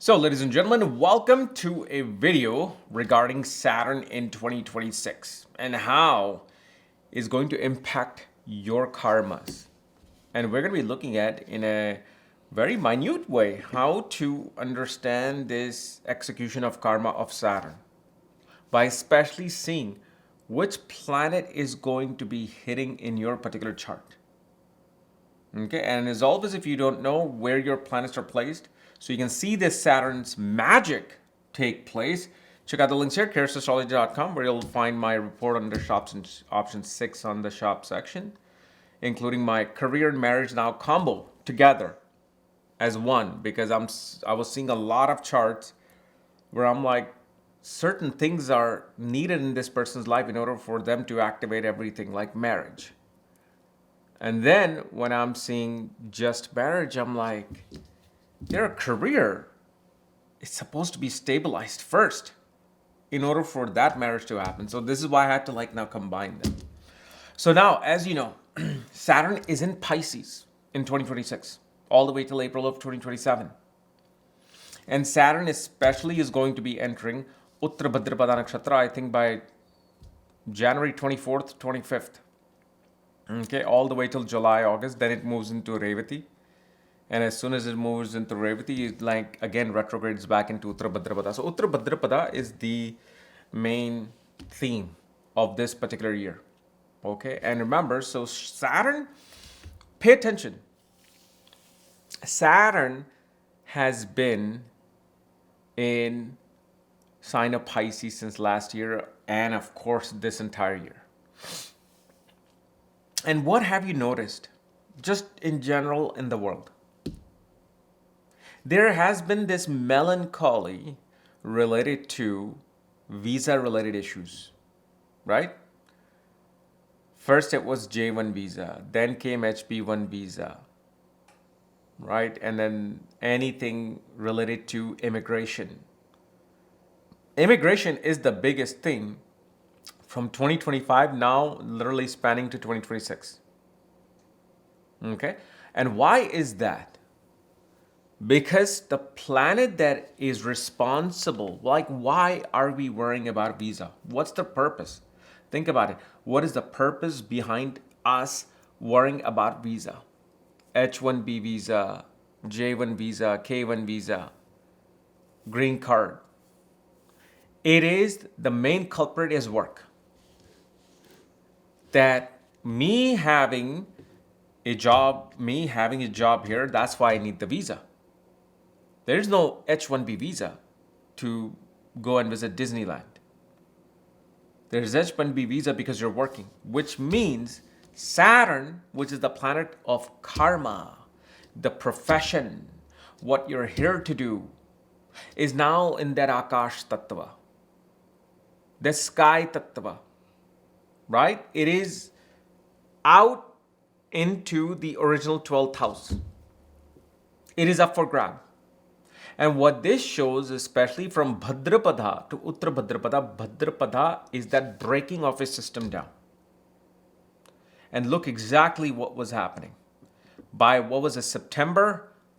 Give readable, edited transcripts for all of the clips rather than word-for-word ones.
So, ladies and gentlemen, welcome to a video regarding Saturn in 2026 and how it's going to impact your karmas. And we're going to be looking at in a very minute way how to understand this execution of karma of Saturn by especially seeing which planet is going to be hitting in your particular chart. Okay, and as always, if you don't know where your planets are placed, so you can see this Saturn's magic take place, check out the links here, Astrology.com, where you'll find my report under shops and option 6 on the shop section, including my career and marriage now combo together as one, because I was seeing a lot of charts where I'm like, certain things are needed in this person's life in order for them to activate everything, like marriage. And then when I'm seeing just marriage, I'm like, their career is supposed to be stabilized first in order for that marriage to happen. So this is why I had to now combine them. So now, as you know, Saturn is in Pisces in 2026, all the way till April of 2027. And Saturn especially is going to be entering Uttar Bhadrapada Nakshatra, I think by January 24th, 25th. Okay, all the way till July, August. Then it moves into Revati. And as soon as it moves into Revati, it again retrogrades back into Uttar Bhadrapada. So Uttar Bhadrapada is the main theme of this particular year. Okay, and remember, so Saturn, pay attention. Saturn has been in sign of Pisces since last year, and of course this entire year. And what have you noticed, just in general in the world? There has been this melancholy related to visa-related issues, right? First it was J1 visa, then came HB1 visa, right? And then anything related to immigration. Immigration is the biggest thing from 2025 now literally spanning to 2026. Okay? And why is that? Because the planet that is responsible, why are we worrying about visa? What's the purpose? Think about it. What is the purpose behind us worrying about visa? H1B visa, J1 visa, K1 visa, green card. It is the main culprit is work. That me having a job here, that's why I need the visa. There's no H1B visa to go and visit Disneyland. There's H1B visa because you're working, which means Saturn, which is the planet of karma, the profession, what you're here to do, is now in that Akash Tattva, the sky Tattva, right? It is out into the original 12th house. It is up for grab. And what this shows, especially from Bhadrapada to Uttar Bhadrapada, Bhadrapada is that breaking of his system down. And look exactly what was happening. By what was it,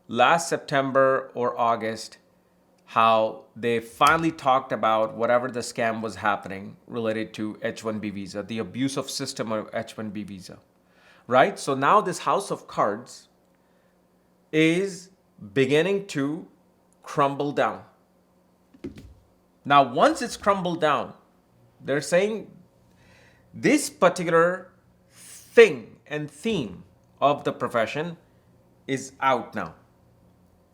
last September or August, how they finally talked about whatever the scam was happening related to H1B visa, the abuse of system of H1B visa, right? So now this house of cards is beginning to crumble down. Now, once it's crumbled down, they're saying this particular thing and theme of the profession is out now.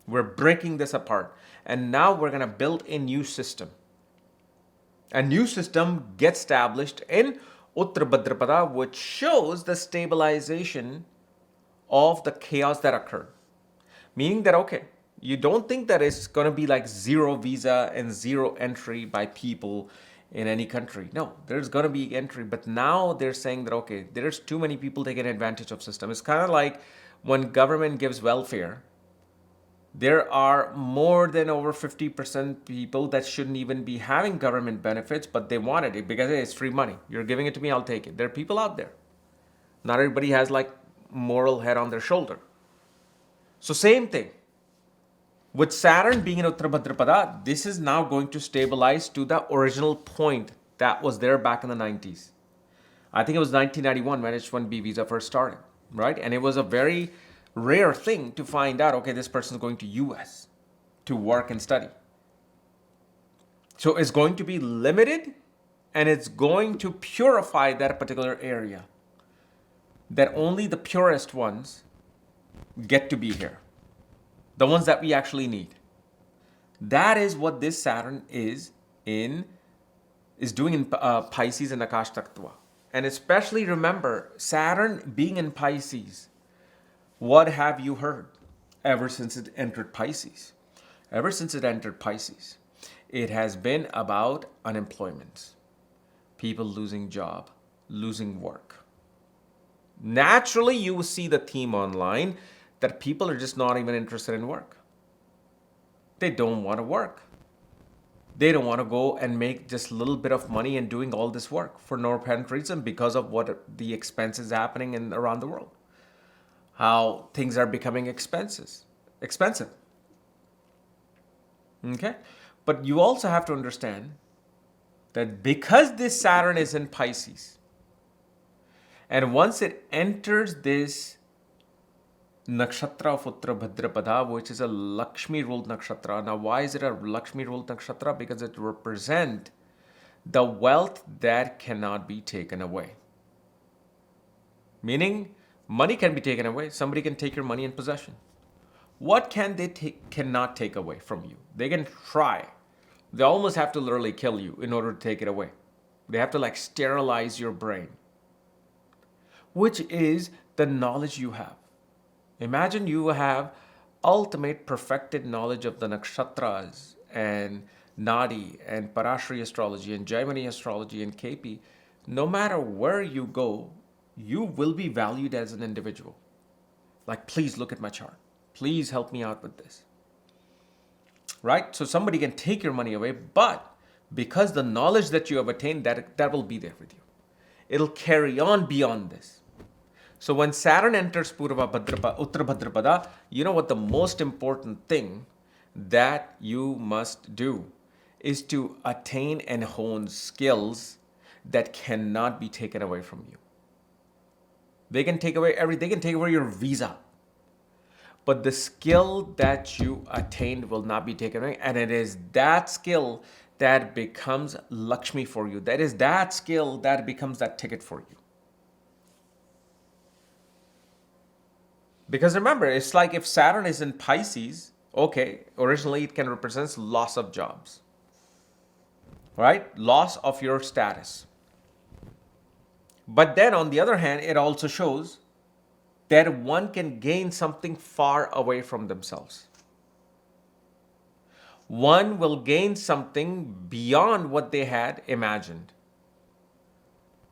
We're breaking this apart. And now we're going to build a new system. A new system gets established in Uttar Bhadrapada, which shows the stabilization of the chaos that occurred. Meaning that, okay, you don't think that it's going to be like zero visa and zero entry by people in any country. No, there's going to be entry. But now they're saying that, okay, there's too many people taking advantage of system. It's kind of like when government gives welfare. There are more than over 50% people that shouldn't even be having government benefits, but they wanted it because hey, it's free money. You're giving it to me, I'll take it. There are people out there. Not everybody has moral head on their shoulder. So same thing. With Saturn being in Uttara Bhadrapada, this is now going to stabilize to the original point that was there back in the 90s. I think it was 1991 when H-1B visa first started, right? And it was a very rare thing to find out, okay, this person is going to US to work and study. So it's going to be limited, and it's going to purify that particular area. That only the purest ones get to be here. The ones that we actually need. That is what this Saturn is doing in Pisces and Akash Tattva. And especially remember, Saturn being in Pisces, what have you heard ever since it entered Pisces? Ever since it entered Pisces, it has been about unemployment, people losing job, losing work. Naturally, you will see the theme online that people are just not even interested in work. They don't want to work. They don't want to go and make just a little bit of money and doing all this work for no apparent reason because of what the expenses happening around the world. How things are becoming expensive. Okay? But you also have to understand that because this Saturn is in Pisces, and once it enters this nakshatra of Uttara Bhadrapada, which is a Lakshmi ruled nakshatra. Now, why is it a Lakshmi ruled nakshatra? Because it represents the wealth that cannot be taken away. Meaning, money can be taken away. Somebody can take your money in possession. What cannot take away from you? They can try. They almost have to literally kill you in order to take it away. They have to sterilize your brain, which is the knowledge you have. Imagine you have ultimate perfected knowledge of the nakshatras and Nadi and Parashri astrology and Jaimini astrology and KP. No matter where you go, you will be valued as an individual. Please look at my chart. Please help me out with this. Right? So somebody can take your money away, but because the knowledge that you have attained, that will be there with you. It'll carry on beyond this. So when Saturn enters Uttara Bhadrapada, you know what the most important thing that you must do is to attain and hone skills that cannot be taken away from you. They can take away they can take away your visa. But the skill that you attained will not be taken away. And it is that skill that becomes Lakshmi for you. That is that skill that becomes that ticket for you. Because remember, it's like if Saturn is in Pisces, okay, originally it can represent loss of jobs, right? Loss of your status. But then on the other hand, it also shows that one can gain something far away from themselves. One will gain something beyond what they had imagined.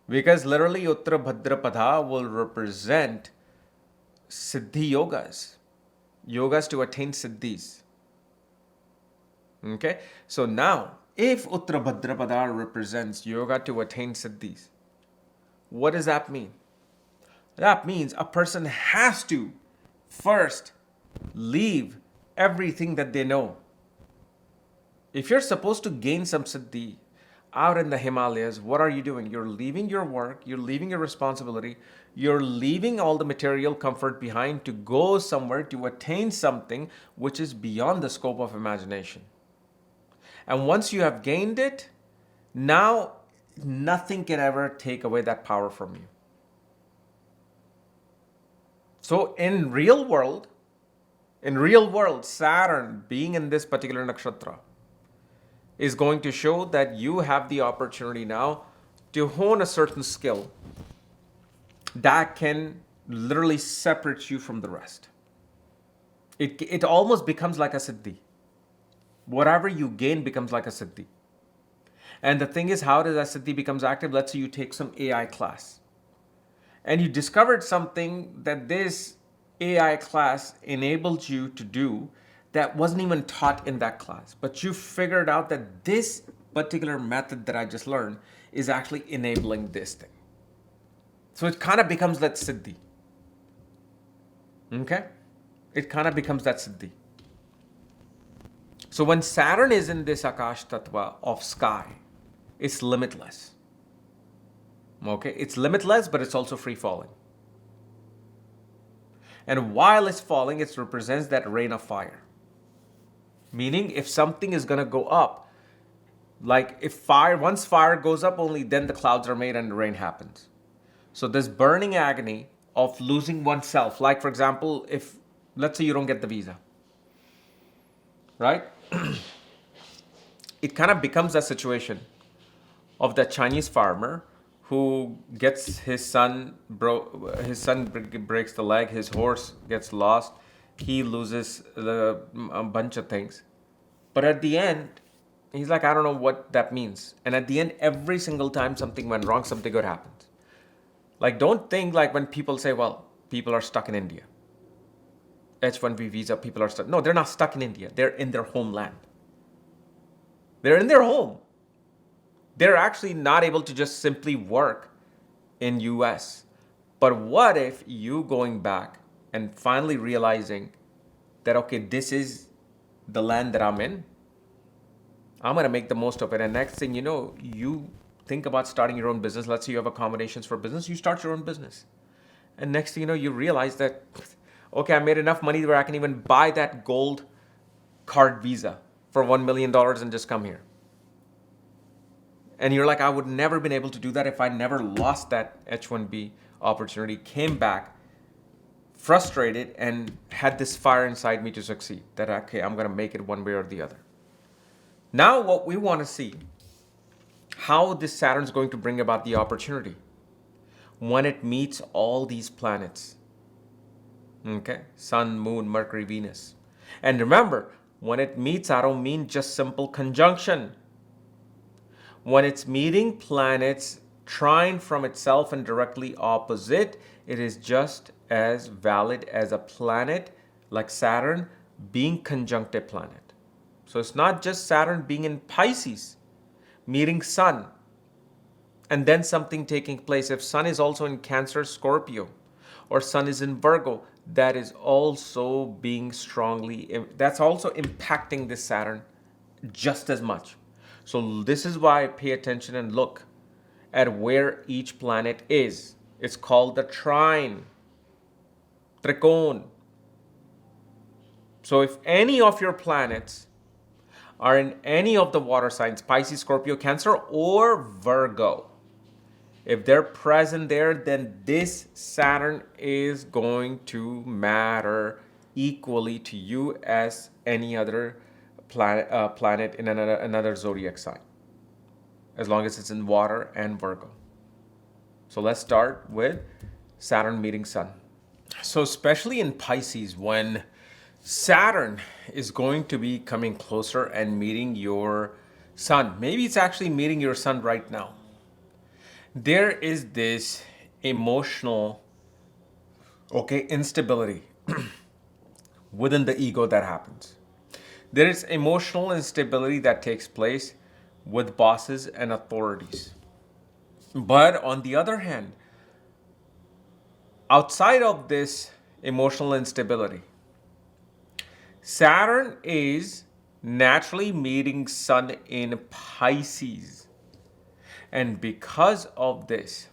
Because literally Uttara Bhadrapada will represent Siddhi yogas to attain Siddhis. Okay? So now, if Uttara Bhadrapada represents yoga to attain Siddhis, what does that mean? That means a person has to first leave everything that they know. If you're supposed to gain some Siddhi out in the Himalayas, what are you doing? You're leaving your work, you're leaving your responsibility, you're leaving all the material comfort behind to go somewhere to attain something which is beyond the scope of imagination. And once you have gained it, now nothing can ever take away that power from you. So in real world, Saturn being in this particular nakshatra is going to show that you have the opportunity now to hone a certain skill that can literally separate you from the rest. It almost becomes like a siddhi. Whatever you gain becomes like a siddhi. And the thing is, how does that siddhi becomes active? Let's say you take some AI class and you discovered something that this AI class enabled you to do that wasn't even taught in that class. But you figured out that this particular method that I just learned is actually enabling this thing. So it kind of becomes that siddhi. Okay? It kind of becomes that siddhi. So when Saturn is in this Akash Tattva of sky, it's limitless. Okay, it's limitless, but it's also free falling. And while it's falling, it represents that rain of fire. Meaning, if something is going to go up, like if once fire goes up, only then the clouds are made and the rain happens. So this burning agony of losing oneself, like for example, if let's say you don't get the visa, right? It kind of becomes a situation of that Chinese farmer who gets his son breaks the leg, his horse gets lost, he loses a bunch of things. But at the end, he's like, I don't know what that means. And at the end, every single time something went wrong, something good happens. Like, don't think like when people say, well, people are stuck in India. H-1B visa, people are stuck. No, they're not stuck in India. They're in their homeland. They're in their home. They're actually not able to just simply work in US. But what if you going back and finally realizing that, okay, this is the land that I'm in. I'm going to make the most of it. And next thing you know, you think about starting your own business. Let's say you have accommodations for business. You start your own business. And next thing you know, you realize that, okay, I made enough money where I can even buy that gold card visa for $1 million and just come here. And you're like, I would never been able to do that if I never lost that H-1B opportunity, came back, frustrated, and had this fire inside me to succeed. That, okay, I'm going to make it one way or the other. Now what we want to see, how this Saturn is going to bring about the opportunity when it meets all these planets. Okay, Sun, Moon, Mercury, Venus. And remember, when it meets, I don't mean just simple conjunction. When it's meeting planets trine from itself and directly opposite, it is just as valid as a planet like Saturn being conjunct a planet. So it's not just Saturn being in Pisces, meeting Sun, and then something taking place. If Sun is also in Cancer, Scorpio, or Sun is in Virgo, that is also being that's also impacting this Saturn just as much. So this is why I pay attention and look at where each planet is. It's called the trine, trikon. So if any of your planets are in any of the water signs, Pisces, Scorpio, Cancer, or Virgo, if they're present there, then this Saturn is going to matter equally to you as any other planet in another zodiac sign, as long as it's in water and Virgo. So let's start with Saturn meeting Sun. So especially in Pisces, when Saturn is going to be coming closer and meeting your Sun, maybe it's actually meeting your Sun right now, there is this emotional, instability within the ego that happens. There is emotional instability that takes place with bosses and authorities. But on the other hand, outside of this emotional instability, Saturn is naturally meeting Sun in Pisces. And because of this,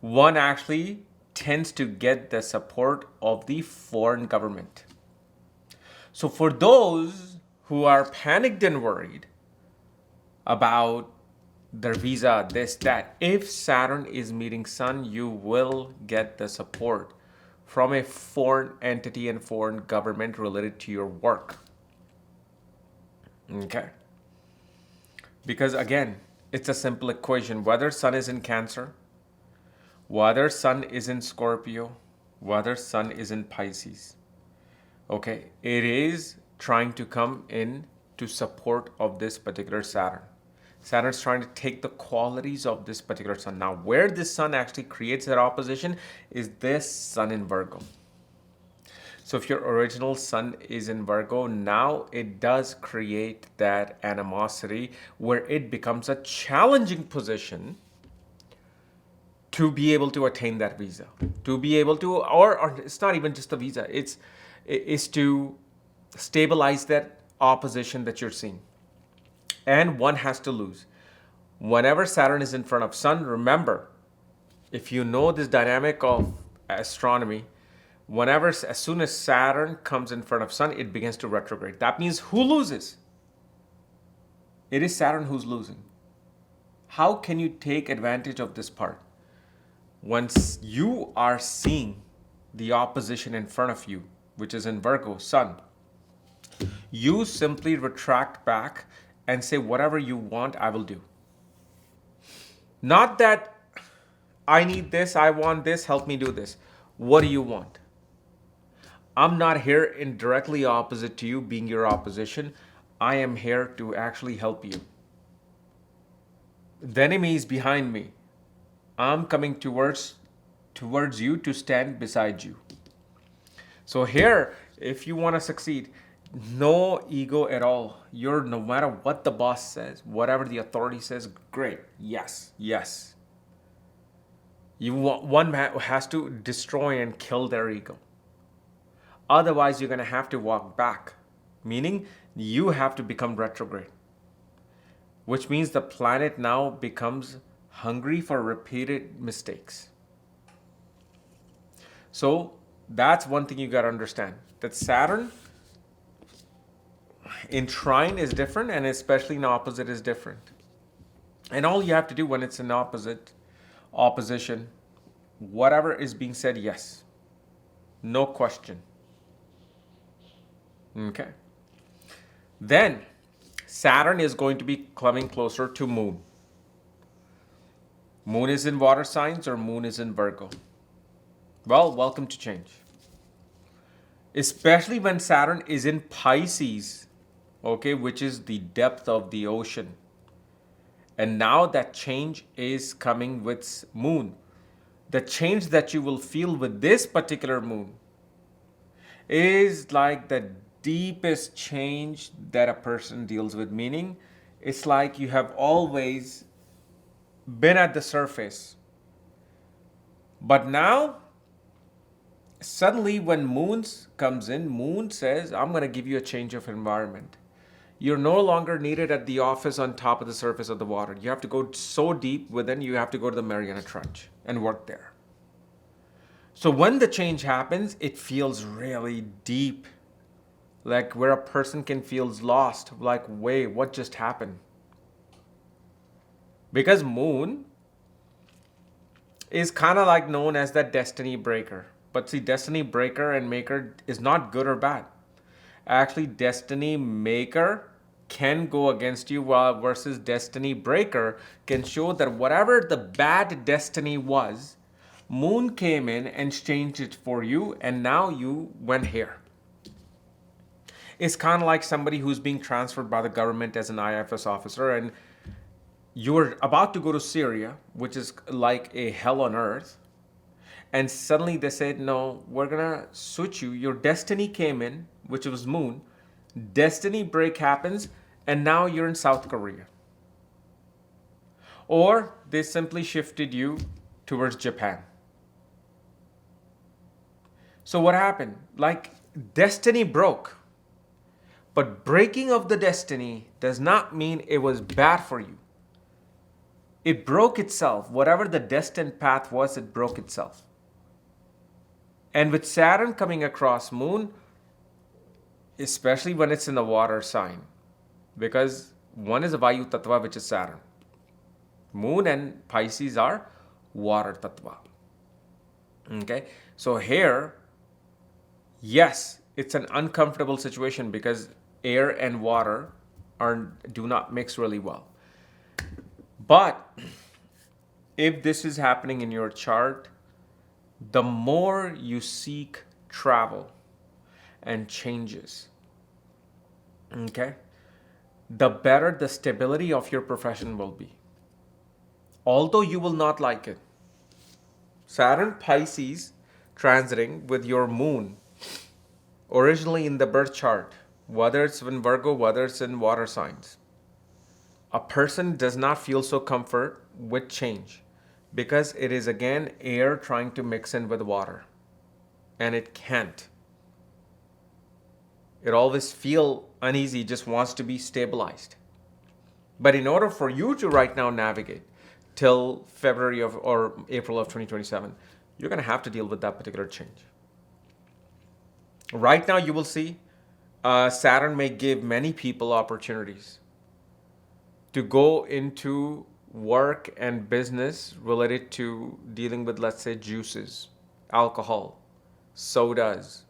one actually tends to get the support of the foreign government. So for those who are panicked and worried about their visa, this, that, if Saturn is meeting Sun, you will get the support from a foreign entity and foreign government related to your work. Okay. Because again, it's a simple equation. Whether Sun is in Cancer, whether Sun is in Scorpio, whether Sun is in Pisces, okay, it is trying to come in to support of this particular Saturn. Saturn's trying to take the qualities of this particular Sun. Now, where this Sun actually creates that opposition is this Sun in Virgo. So if your original Sun is in Virgo, now it does create that animosity where it becomes a challenging position to be able to attain that visa, to be able to, or it's not even just the visa, it's to stabilize that opposition that you're seeing. And one has to lose. Whenever Saturn is in front of Sun, remember, if you know this dynamic of astronomy, as soon as Saturn comes in front of Sun, it begins to retrograde. That means who loses? It is Saturn who's losing. How can you take advantage of this part? Once you are seeing the opposition in front of you, which is in Virgo, Sun, you simply retract back and say, whatever you want, I will do. Not that I need this, I want this, help me do this. What do you want? I'm not here in directly opposite to you, being your opposition. I am here to actually help you. The enemy is behind me. I'm coming towards you to stand beside you. So here, if you want to succeed, no ego at all. You're, no matter what the boss says, whatever the authority says, great. Yes. One has to destroy and kill their ego. Otherwise, you're going to have to walk back, meaning you have to become retrograde, which means the planet now becomes hungry for repeated mistakes. So that's one thing you got to understand, that Saturn in trine is different, and especially in opposite is different. And all you have to do when it's in opposition, whatever is being said, yes. No question. Okay. Then Saturn is going to be coming closer to Moon. Moon is in water signs or Moon is in Virgo. Well, welcome to change. Especially when Saturn is in Pisces, okay, which is the depth of the ocean. And now that change is coming with Moon. The change that you will feel with this particular Moon is like the deepest change that a person deals with, meaning it's like you have always been at the surface, but now suddenly when Moon comes in, Moon says, I'm going to give you a change of environment. You're no longer needed at the office on top of the surface of the water. You have to go so deep within, you have to go to the Mariana Trench and work there. So when the change happens, it feels really deep, like where a person can feel lost, like, wait, what just happened? Because Moon is kind of like known as that destiny breaker. But see, destiny breaker and maker is not good or bad. Actually, destiny maker can go against you, while versus destiny breaker can show that whatever the bad destiny was, Moon came in and changed it for you, and now you went here. It's kind of like somebody who's being transferred by the government as an IFS officer, and you're about to go to Syria, which is like a hell on earth, and suddenly they said, no, we're gonna switch you. Your destiny came in, which was Moon. Destiny break happens, and now you're in South Korea. Or they simply shifted you towards Japan. So what happened? Like, destiny broke. But breaking of the destiny does not mean it was bad for you. It broke itself. Whatever the destined path was, it broke itself. And with Saturn coming across Moon, especially when it's in the water sign, because one is a Vayu Tattva, which is Saturn. Moon and Pisces are water Tattva. Okay? So here, yes, it's an uncomfortable situation because air and water do not mix really well. But if this is happening in your chart, the more you seek travel and changes, okay, the better the stability of your profession will be. Although you will not like it. Saturn Pisces transiting with your Moon, originally in the birth chart, whether it's in Virgo, whether it's in water signs, a person does not feel so comfort with change because it is again air trying to mix in with water, and it can't. It always feel uneasy, just wants to be stabilized. But in order for you to right now navigate till February of or April of 2027, you're going to have to deal with that particular change. Right now, you will see Saturn may give many people opportunities to go into work and business related to dealing with, let's say, juices, alcohol, sodas,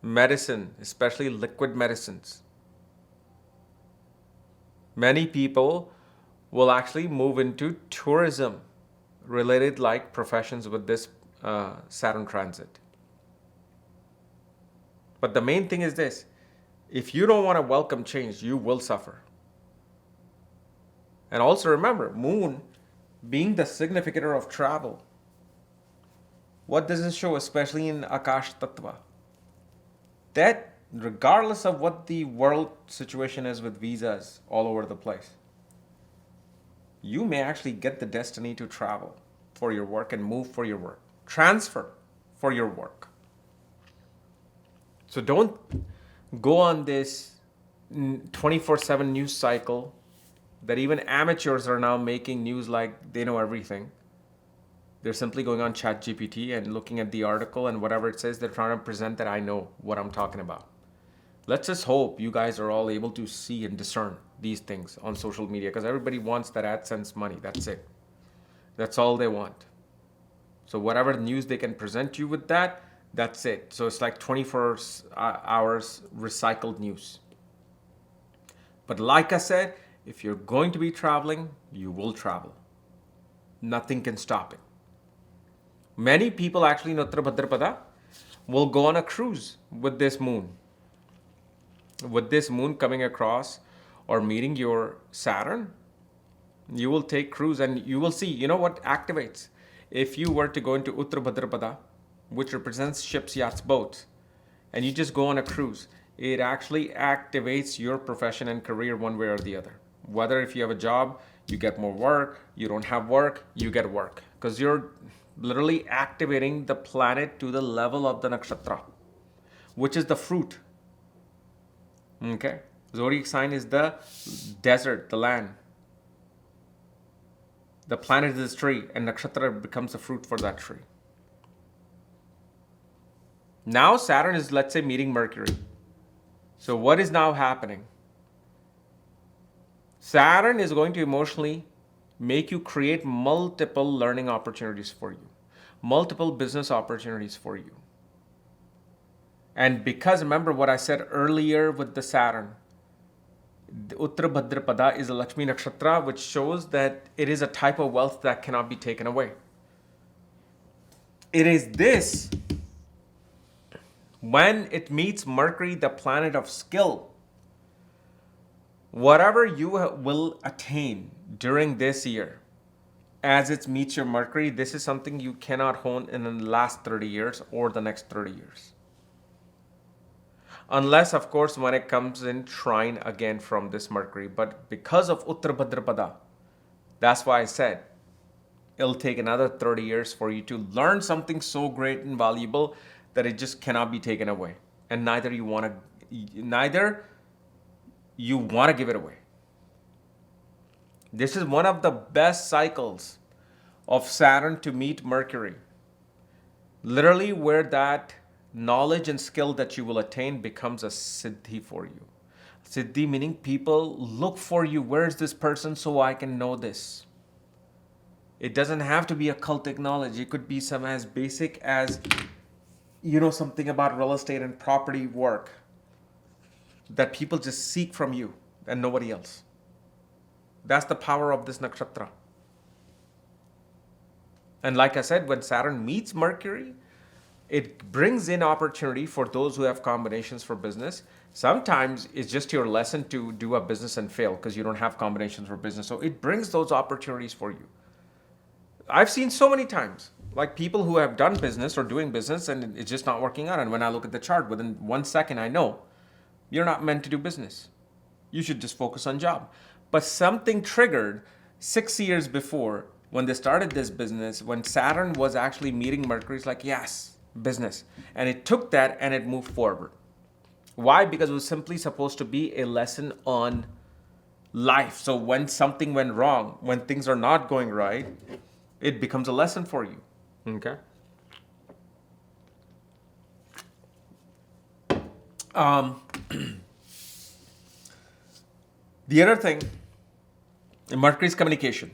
medicine, especially liquid medicines. Many people will actually move into tourism related like professions with this Saturn transit. But the main thing is this: if you don't want to welcome change, you will suffer. And also remember, Moon being the significator of travel. What does it show, especially in Akash Tattva? That regardless of what the world situation is with visas all over the place, you may actually get the destiny to travel for your work and move for your work, transfer for your work. So don't go on this 24/7 news cycle that even amateurs are now making news like they know everything. They're simply going on ChatGPT and looking at the article and whatever it says, they're trying to present that I know what I'm talking about. Let's just hope you guys are all able to see and discern these things on social media, because everybody wants that AdSense money. That's it. That's all they want. So whatever news they can present you with that, that's it. So it's like 24 hours recycled news. But like I said, if you're going to be traveling, you will travel. Nothing can stop it. Many people actually in Uttar Bhadrapada will go on a cruise with this moon. With this moon coming across or meeting your Saturn, you will take cruise and you will see, you know what activates? If you were to go into Uttar Bhadrapada, which represents ships, yachts, boats, and you just go on a cruise, it actually activates your profession and career one way or the other. Whether if you have a job, you get more work, you don't have work, you get work. Because you're literally activating the planet to the level of the nakshatra, which is the fruit. Okay? Zodiac sign is the desert, the land. The planet is the tree, and nakshatra becomes the fruit for that tree. Now Saturn is, let's say, meeting Mercury. So what is now happening? Saturn is going to emotionally make you create multiple learning opportunities for you, multiple business opportunities for you. And because remember what I said earlier with the Saturn, the Uttar Bhadrapada is a Lakshmi Nakshatra, which shows that it is a type of wealth that cannot be taken away. It is this, when it meets Mercury, the planet of skill, whatever you will attain during this year, as it meets your Mercury, this is something you cannot hone in the last 30 years or the next 30 years. Unless, of course, when it comes in trine again from this Mercury. But because of Uttar Bhadrapada, that's why I said it'll take another 30 years for you to learn something so great and valuable that it just cannot be taken away. And neither you want to give it away. This is one of the best cycles of Saturn to meet Mercury. Literally where that knowledge and skill that you will attain becomes a siddhi for you. Siddhi meaning people look for you. Where is this person so I can know this? It doesn't have to be occultic knowledge. It could be some as basic as, something about real estate and property work that people just seek from you and nobody else. That's the power of this nakshatra. And like I said, when Saturn meets Mercury, it brings in opportunity for those who have combinations for business. Sometimes it's just your lesson to do a business and fail because you don't have combinations for business. So it brings those opportunities for you. I've seen so many times, like people who have done business or doing business and it's just not working out. And when I look at the chart, within 1 second, I know you're not meant to do business. You should just focus on job. But something triggered 6 years before when they started this business, when Saturn was actually meeting Mercury, it's like, yes, business. And it took that and it moved forward. Why? Because it was simply supposed to be a lesson on life. So when something went wrong, when things are not going right, it becomes a lesson for you. Okay. The other thing, Mercury's communication.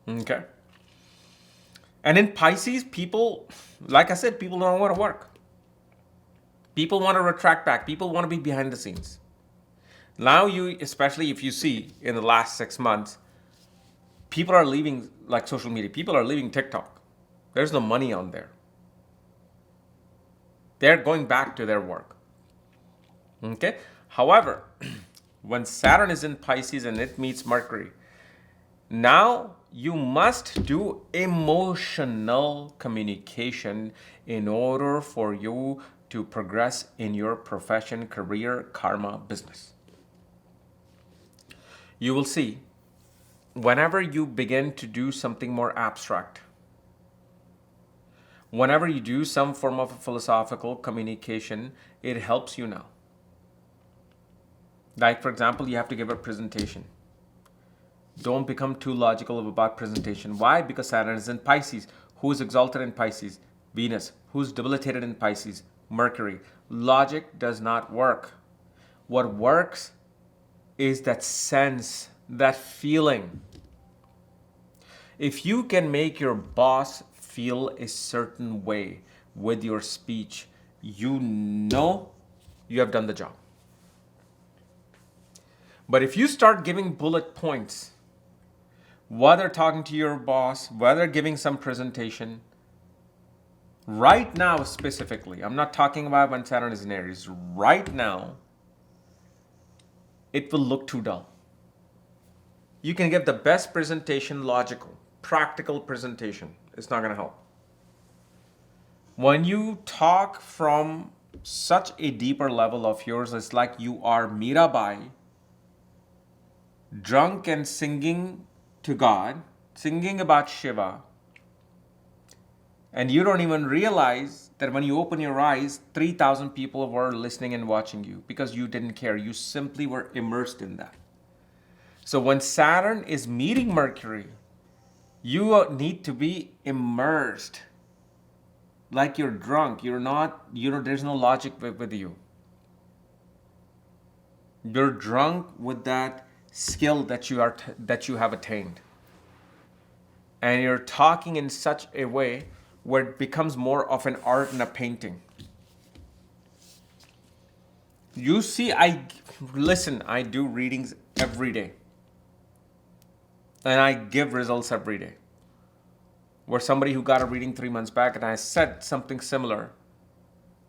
Okay. And in Pisces, people, like I said, people don't want to work. People want to retract back. People want to be behind the scenes. Now especially if you see in the last 6 months, people are leaving like social media. People are leaving TikTok. There's no money on there. They're going back to their work. Okay. However, when Saturn is in Pisces and it meets Mercury, now you must do emotional communication in order for you to progress in your profession, career, karma, business. You will see, whenever you begin to do something more abstract, whenever you do some form of philosophical communication, it helps you now. Like, for example, you have to give a presentation. Don't become too logical about presentation. Why? Because Saturn is in Pisces. Who is exalted in Pisces? Venus. Who's debilitated in Pisces? Mercury. Logic does not work. What works is that sense, that feeling. If you can make your boss feel a certain way with your speech, you know you have done the job. But if you start giving bullet points, whether talking to your boss, whether giving some presentation, right now specifically, I'm not talking about when Saturn is in Aries, right now, it will look too dull. You can give the best presentation, logical, practical presentation. It's not going to help. When you talk from such a deeper level of yours, it's like you are Mirabai, drunk and singing to God, singing about Shiva, and you don't even realize that when you open your eyes, 3,000 people were listening and watching you because you didn't care. You simply were immersed in that. So when Saturn is meeting Mercury, you need to be immersed. Like you're drunk. You're not, there's no logic with you. You're drunk with that skill that you have attained. And you're talking in such a way where it becomes more of an art and a painting. You see, I do readings every day. And I give results every day. Where somebody who got a reading 3 months back, and I said something similar,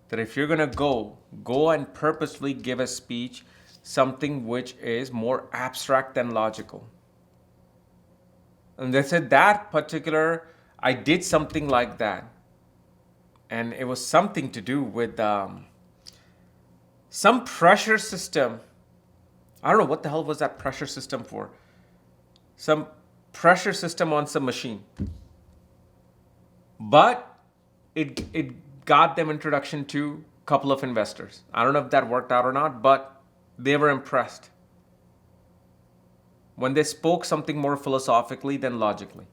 that if you're going to go and purposefully give a speech, something which is more abstract than logical. And they said that particular, I did something like that. And it was something to do with some pressure system. I don't know what the hell was that pressure system for. Some pressure system on some machine. But it got them introduction to a couple of investors. I don't know if that worked out or not, but they were impressed when they spoke something more philosophically than logically.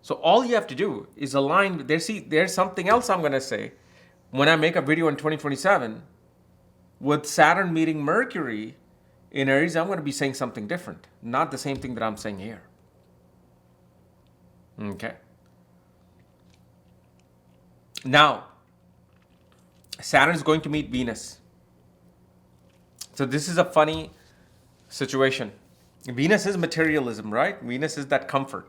So all you have to do is align. There's something else I'm going to say when I make a video in 2027 with Saturn meeting Mercury in Aries. I'm going to be saying something different, not the same thing that I'm saying here. Okay. Now, Saturn is going to meet Venus. So this is a funny situation. Venus is materialism, right? Venus is that comfort.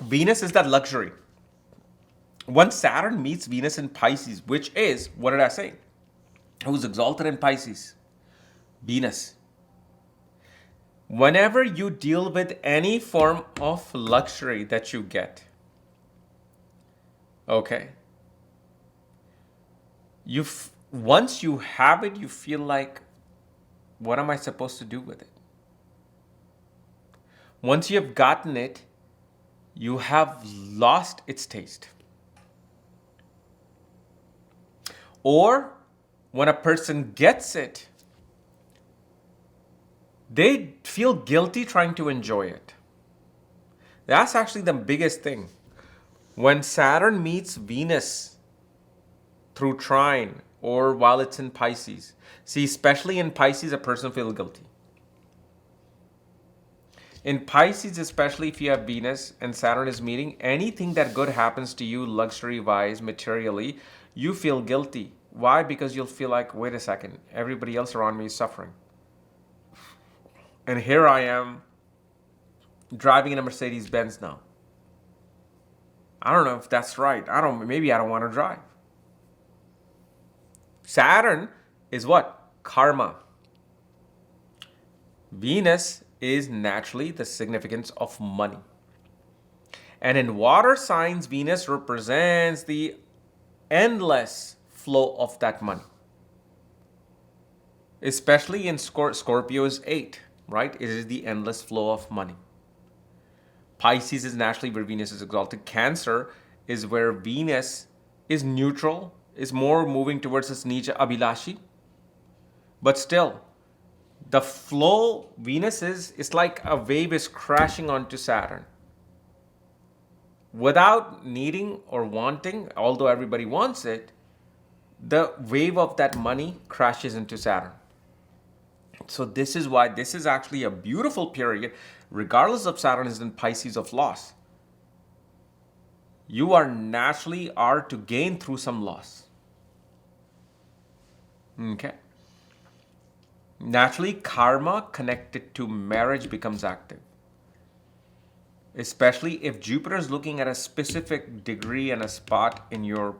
Venus is that luxury. Once Saturn meets Venus in Pisces, which is, what did I say? Who's exalted in Pisces? Venus. Whenever you deal with any form of luxury that you get, okay, once you have it, you feel like, what am I supposed to do with it? Once you have gotten it, you have lost its taste. Or when a person gets it, they feel guilty trying to enjoy it. That's actually the biggest thing. When Saturn meets Venus through trine or while it's in Pisces, see, especially in Pisces, a person feels guilty. In Pisces, especially if you have Venus and Saturn is meeting, anything that good happens to you luxury-wise, materially, you feel guilty. Why? Because you'll feel like, wait a second, everybody else around me is suffering. And here I am driving in a Mercedes Benz now. I don't know if that's right. Maybe I don't want to drive. Saturn is what? Karma. Venus is naturally the significance of money. And in water signs, Venus represents the endless flow of that money. Especially in Scorpio is 8, right? It is the endless flow of money. Pisces is naturally where Venus is exalted. Cancer is where Venus is neutral, is more moving towards this Nija Abhilashi. But still, the flow, Venus it's like a wave is crashing onto Saturn. Without needing or wanting, although everybody wants it, the wave of that money crashes into Saturn. So this is why this is actually a beautiful period, regardless of Saturn is in Pisces of loss. You are naturally to gain through some loss. Okay. Naturally, karma connected to marriage becomes active. Especially if Jupiter is looking at a specific degree and a spot in your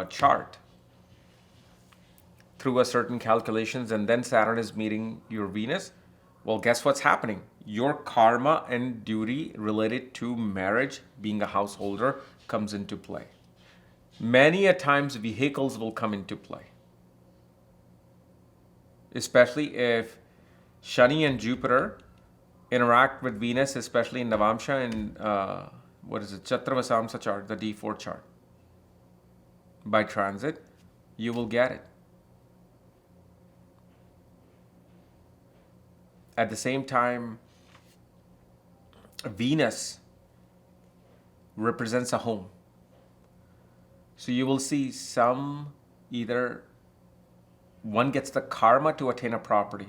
chart through a certain calculations, and then Saturn is meeting your Venus. Well, guess what's happening? Your karma and duty related to marriage, being a householder, comes into play. Many a times vehicles will come into play. Especially if Shani and Jupiter interact with Venus, especially in Navamsha and Chatravasamsa chart, the D4 chart. By transit, you will get it. At the same time, Venus represents a home. So you will see either one gets the karma to attain a property,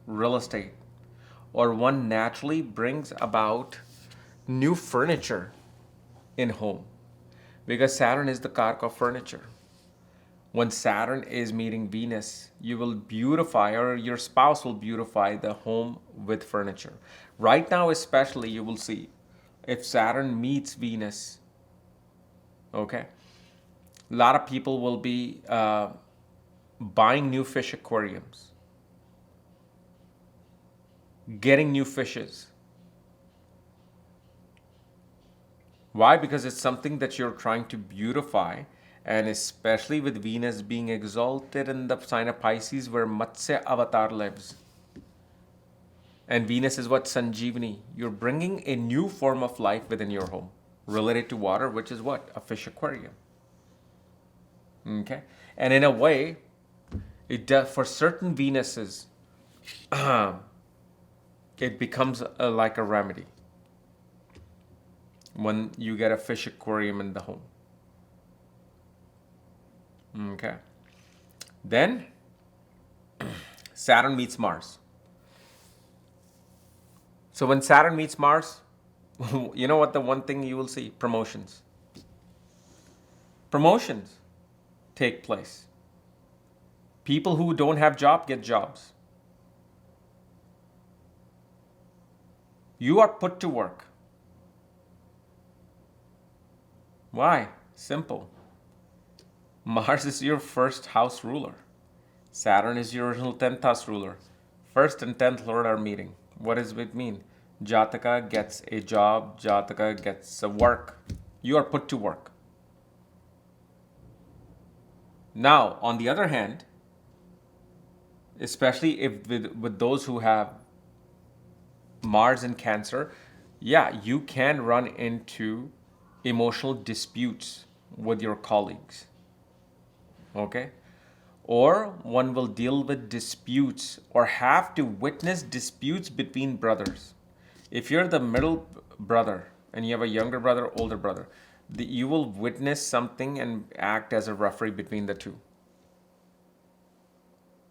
real estate, or one naturally brings about new furniture in home. Because Saturn is the kark of furniture. When Saturn is meeting Venus, you will beautify, or your spouse will beautify the home with furniture. Right now, especially, you will see if Saturn meets Venus, okay, a lot of people will be buying new fish aquariums, getting new fishes. Why? Because it's something that you're trying to beautify. And especially with Venus being exalted in the sign of Pisces, where Matsya avatar lives. And Venus is what? Sanjeevani. You're bringing a new form of life within your home, related to water, which is what? A fish aquarium. Okay? And in a way, for certain Venuses, it becomes like a remedy when you get a fish aquarium in the home. Okay. Then Saturn meets Mars. So when Saturn meets Mars, you know what the one thing you will see? Promotions. Promotions take place. People who don't have job get jobs. You are put to work. Why? Simple. Mars is your first house ruler. Saturn is your original 10th house ruler. First and 10th Lord are meeting. What does it mean? Jataka gets a job. Jataka gets a work. You are put to work. Now, on the other hand, especially if with those who have Mars in Cancer, yeah, you can run into emotional disputes with your colleagues. Okay? Or one will deal with disputes or have to witness disputes between brothers. If you're the middle brother and you have a younger brother, older brother, you will witness something and act as a referee between the two.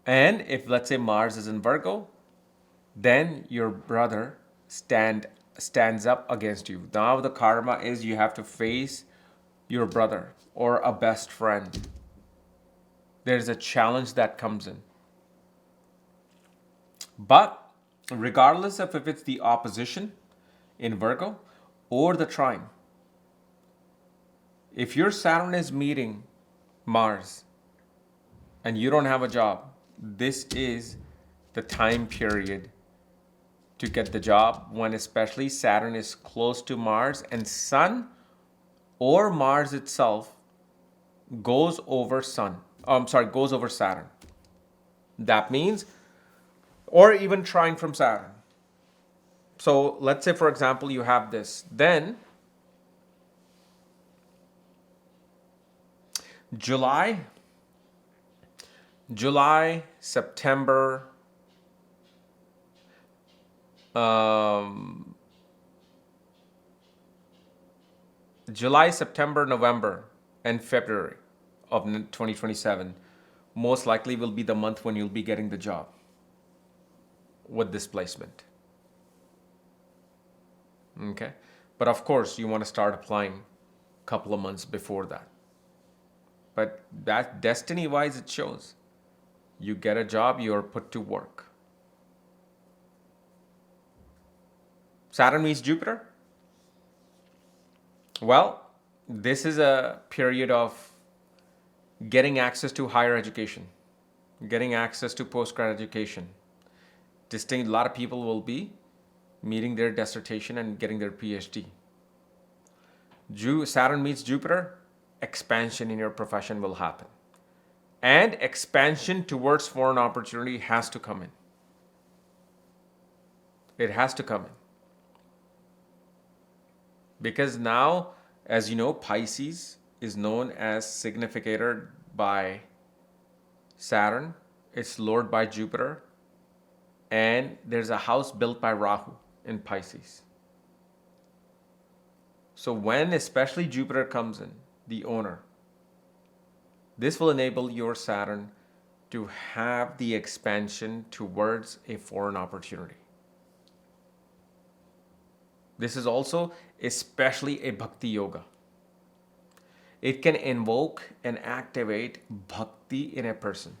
And if, let's say, Mars is in Virgo, then your brother stands up against you. Now the karma is you have to face your brother or a best friend. There's a challenge that comes in. But regardless of if it's the opposition in Virgo or the trine, if your Saturn is meeting Mars and you don't have a job, this is the time period to get the job, when especially Saturn is close to Mars and Sun or Mars itself goes over goes over Saturn. That means, or even trine from Saturn. So let's say, for example, you have this. Then July, September, November, and February of 2027 most likely will be the month when you'll be getting the job with this placement. Okay? But of course, you want to start applying a couple of months before that. But that destiny-wise, it shows. You get a job, you're put to work. Saturn meets Jupiter. Well, this is a period of getting access to higher education, getting access to postgrad education. A lot of people will be meeting their dissertation and getting their PhD. Saturn meets Jupiter, expansion in your profession will happen. And expansion towards foreign opportunity has to come in. It has to come in. Because now, as you know, Pisces is known as significator by Saturn. It's lord by Jupiter. And there's a house built by Rahu in Pisces. So when especially Jupiter comes in, the owner, this will enable your Saturn to have the expansion towards a foreign opportunity. This is also especially a bhakti yoga. It can invoke and activate bhakti in a person.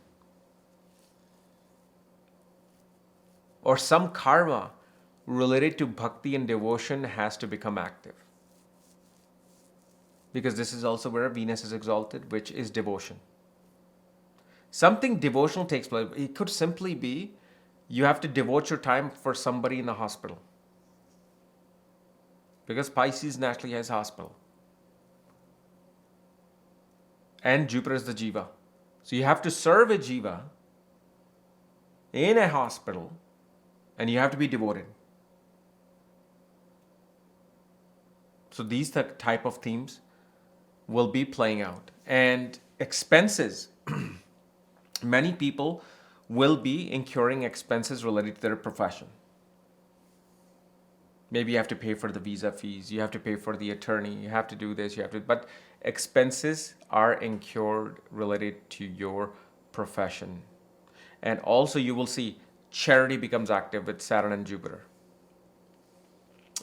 Or some karma related to bhakti and devotion has to become active. Because this is also where Venus is exalted, which is devotion. Something devotional takes place. It could simply be you have to devote your time for somebody in the hospital. Because Pisces naturally has hospital. And Jupiter is the jiva. So you have to serve a jiva in a hospital and you have to be devoted. So these type of themes will be playing out. And expenses. Many people will be incurring expenses related to their profession. Maybe you have to pay for the visa fees, you have to pay for the attorney, you have to do this, but expenses are incurred related to your profession. And also you will see charity becomes active with Saturn and Jupiter.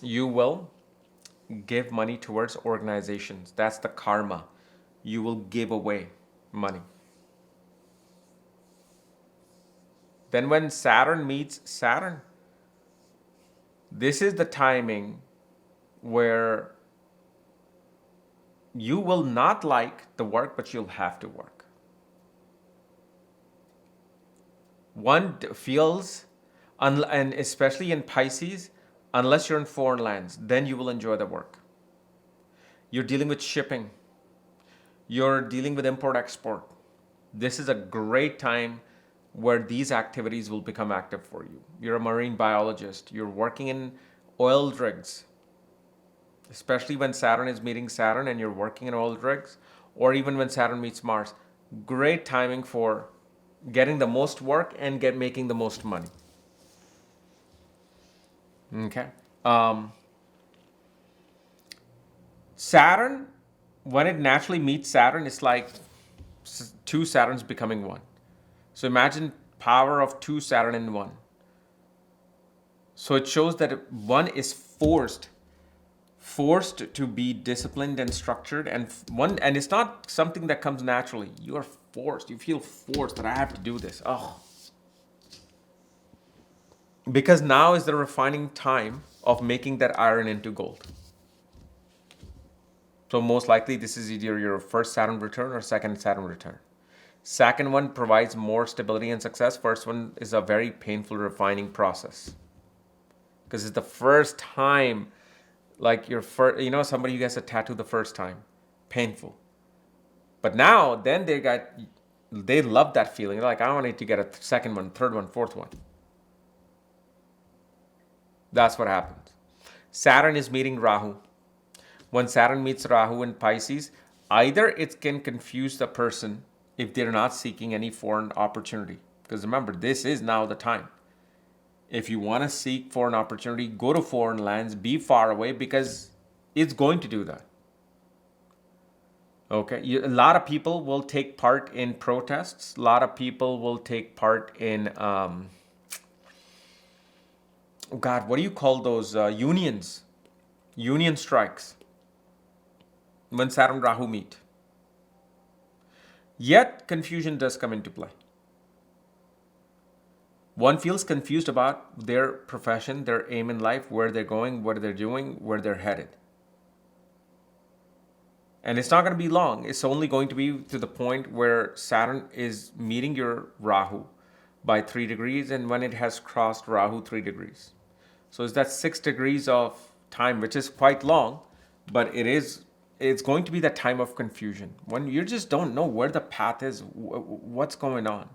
You will give money towards organizations. That's the karma. You will give away money. Then when Saturn meets Saturn, this is the timing where you will not like the work, but you'll have to work. One feels, and especially in Pisces, unless you're in foreign lands, then you will enjoy the work. You're dealing with shipping. You're dealing with import-export. This is a great time where these activities will become active for you. You're a marine biologist. You're working in oil rigs, especially when Saturn is meeting Saturn and you're working in oil rigs, or even when Saturn meets Mars. great timing for getting the most work and making the most money. Okay. Saturn, when it naturally meets Saturn, it's like two Saturns becoming one. So imagine power of two Saturn in one. So it shows that one is forced to be disciplined and structured, and it's not something that comes naturally. You are forced. You feel forced that I have to do this. Oh. Because now is the refining time of making that iron into gold. So most likely this is either your first Saturn return or second Saturn return. Second one provides more stability and success. First one is a very painful refining process. Because it's the first time, like your first, somebody who gets a tattoo the first time, painful. But now, then they love that feeling. They're like, I want to get a second one, third one, fourth one. That's what happens. Saturn is meeting Rahu. When Saturn meets Rahu in Pisces, either it can confuse the person if they're not seeking any foreign opportunity. Because remember, this is now the time. If you want to seek foreign opportunity, go to foreign lands, be far away, because it's going to do that. Okay, a lot of people will take part in protests. A lot of people will take part in, what do you call those unions? Union strikes. When Saturn and Rahu meet. Yet, confusion does come into play. One feels confused about their profession, their aim in life, where they're going, what they're doing, where they're headed. And it's not going to be long. It's only going to be to the point where Saturn is meeting your Rahu by 3 degrees, and when it has crossed Rahu 3 degrees. So it's that 6 degrees of time, which is quite long, but it's going to be that time of confusion when you just don't know where the path is, what's going on.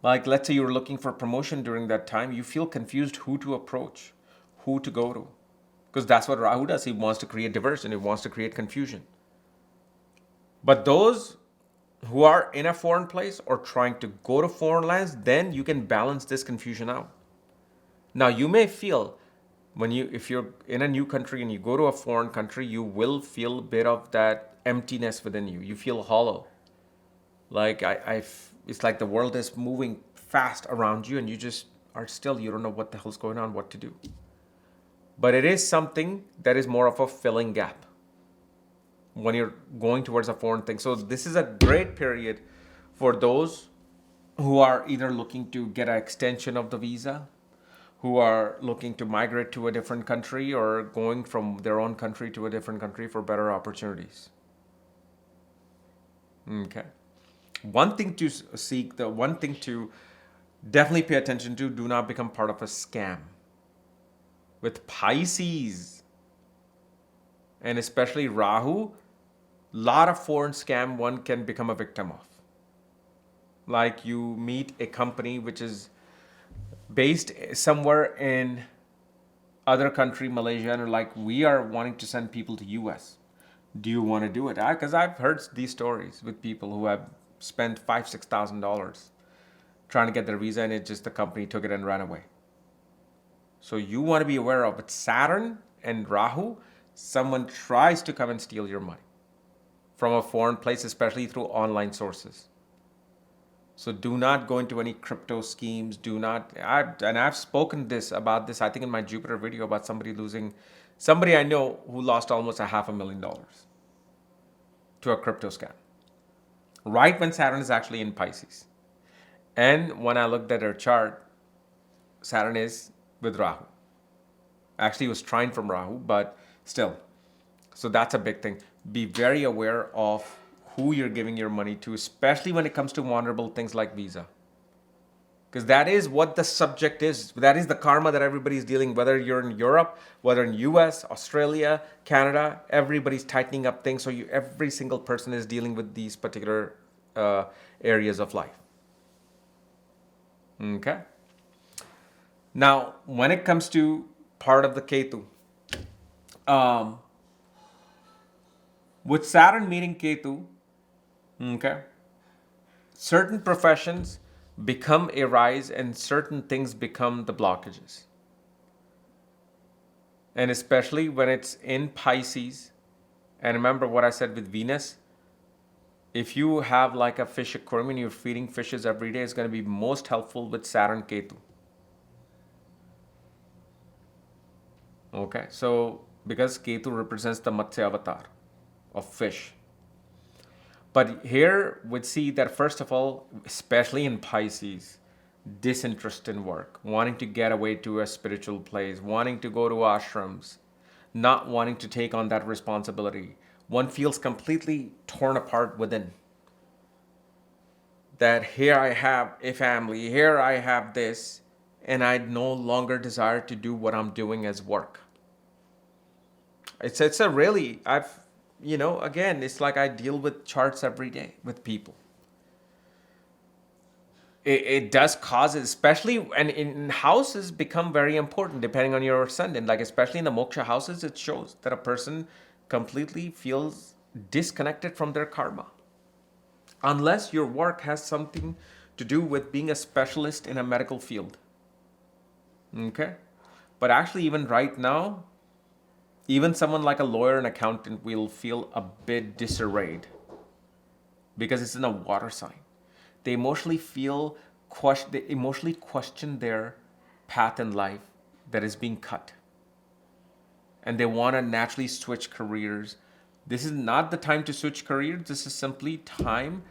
Like, let's say you're looking for promotion during that time, you feel confused who to approach, who to go to. Because that's what Rahu does. He wants to create diversion. He wants to create confusion. But those who are in a foreign place or trying to go to foreign lands, then you can balance this confusion out. Now, you may feel if you're in a new country and you go to a foreign country, you will feel a bit of that emptiness within you. You feel hollow. Like it's like the world is moving fast around you and you just are still, you don't know what the hell's going on, what to do. But it is something that is more of a filling gap when you're going towards a foreign thing. So this is a great period for those who are either looking to get an extension of the visa, who are looking to migrate to a different country, or going from their own country to a different country for better opportunities. Okay. One thing to seek, the one thing to definitely pay attention to, do not become part of a scam. With Pisces, and especially Rahu, a lot of foreign scam one can become a victim of. Like you meet a company which is based somewhere in other country, Malaysia, and are like, we are wanting to send people to US. Do you want to do it? Because I've heard these stories with people who have spent $5,000-$6,000 trying to get their visa, and the company took it and ran away. So you want to be aware of it. Saturn and Rahu, someone tries to come and steal your money from a foreign place, especially through online sources. So do not go into any crypto schemes. I've spoken about this, I think in my Jupiter video, about somebody I know who lost almost $500,000 to a crypto scam. Right when Saturn is actually in Pisces. And when I looked at her chart, Saturn is with Rahu. Actually, it was trine from Rahu, but still. So that's a big thing. Be very aware of who you're giving your money to, especially when it comes to vulnerable things like visa. Because that is what the subject is. That is the karma that everybody's dealing, whether you're in Europe, whether in US, Australia, Canada, everybody's tightening up things. So every single person is dealing with these particular areas of life. Okay. Now, when it comes to part of the Ketu, with Saturn meeting Ketu, Okay. Certain professions become a rise and certain things become the blockages. And especially when it's in Pisces. And remember what I said with Venus. If you have like a fish aquarium and you're feeding fishes every day, it's going to be most helpful with Saturn Ketu. Okay, so because Ketu represents the Matsya avatar of fish. But here we'd see that first of all, especially in Pisces, disinterest in work, wanting to get away to a spiritual place, wanting to go to ashrams, not wanting to take on that responsibility. One feels completely torn apart within. That here I have a family, here I have this, and I no longer desire to do what I'm doing as work. It's a really, again, it's like I deal with charts every day with people. It does cause it, especially, and in houses become very important depending on your ascendant. Like especially in the moksha houses, it shows that a person completely feels disconnected from their karma. Unless your work has something to do with being a specialist in a medical field. Okay? But actually even right now, even someone like a lawyer and accountant will feel a bit disarrayed because it's in a water sign. They emotionally question their path in life that is being cut. And they want to naturally switch careers. This is not the time to switch careers. This is simply time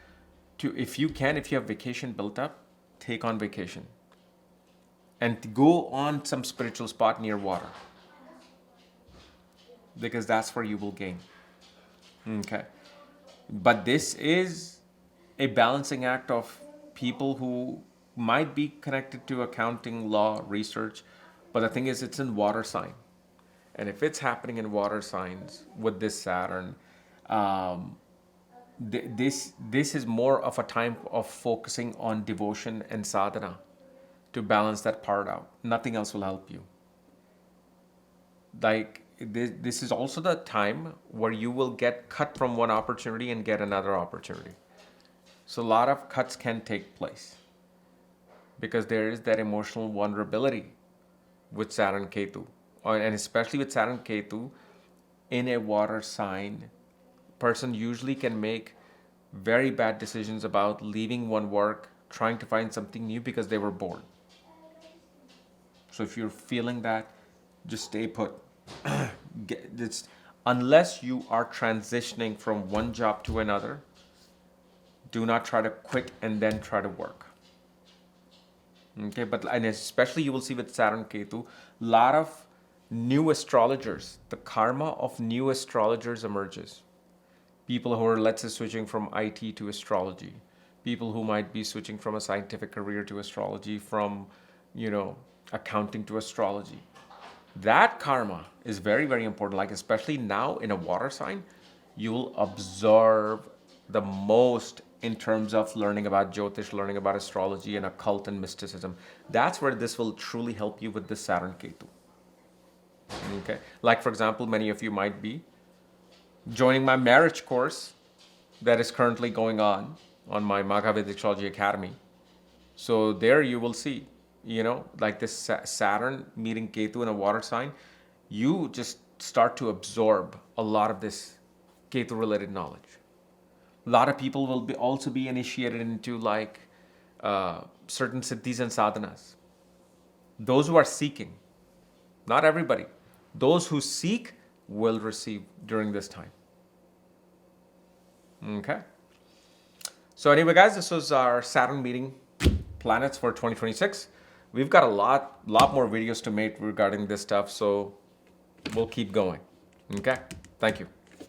to, if you have vacation built up, take on vacation. And go on some spiritual spot near water. Because that's where you will gain. Okay. But this is a balancing act of people who might be connected to accounting, law, research. But the thing is, it's in water sign. And if it's happening in water signs with this Saturn, this is more of a time of focusing on devotion and sadhana to balance that part out. Nothing else will help you. Like, this is also the time where you will get cut from one opportunity and get another opportunity. So a lot of cuts can take place because there is that emotional vulnerability with Saturn Ketu, and especially with Saturn Ketu in a water sign. Person usually can make very bad decisions about leaving one work, trying to find something new because they were bored. So if you're feeling that, just stay put. Unless you are transitioning from one job to another, do not try to quit and then try to work. Okay, and especially you will see with Saturn Ketu, a lot of new astrologers, the karma of new astrologers emerges. People who are, let's say, switching from IT to astrology. People who might be switching from a scientific career to astrology, from, accounting to astrology. That karma is very, very important. Like, especially now in a water sign, you'll observe the most in terms of learning about Jyotish, learning about astrology and occult and mysticism. That's where this will truly help you with the Saturn Ketu. Okay. Like, for example, many of you might be joining my marriage course that is currently going on my Maghavedic Astrology Academy. So there you will see, like this Saturn meeting Ketu in a water sign, you just start to absorb a lot of this Ketu related knowledge. A lot of people will also be initiated into certain siddhis and sadhanas. Those who are seeking, not everybody, those who seek will receive during this time. Okay. So anyway, guys, this was our Saturn meeting planets for 2026. We've got a lot more videos to make regarding this stuff, so we'll keep going. Okay. Thank you.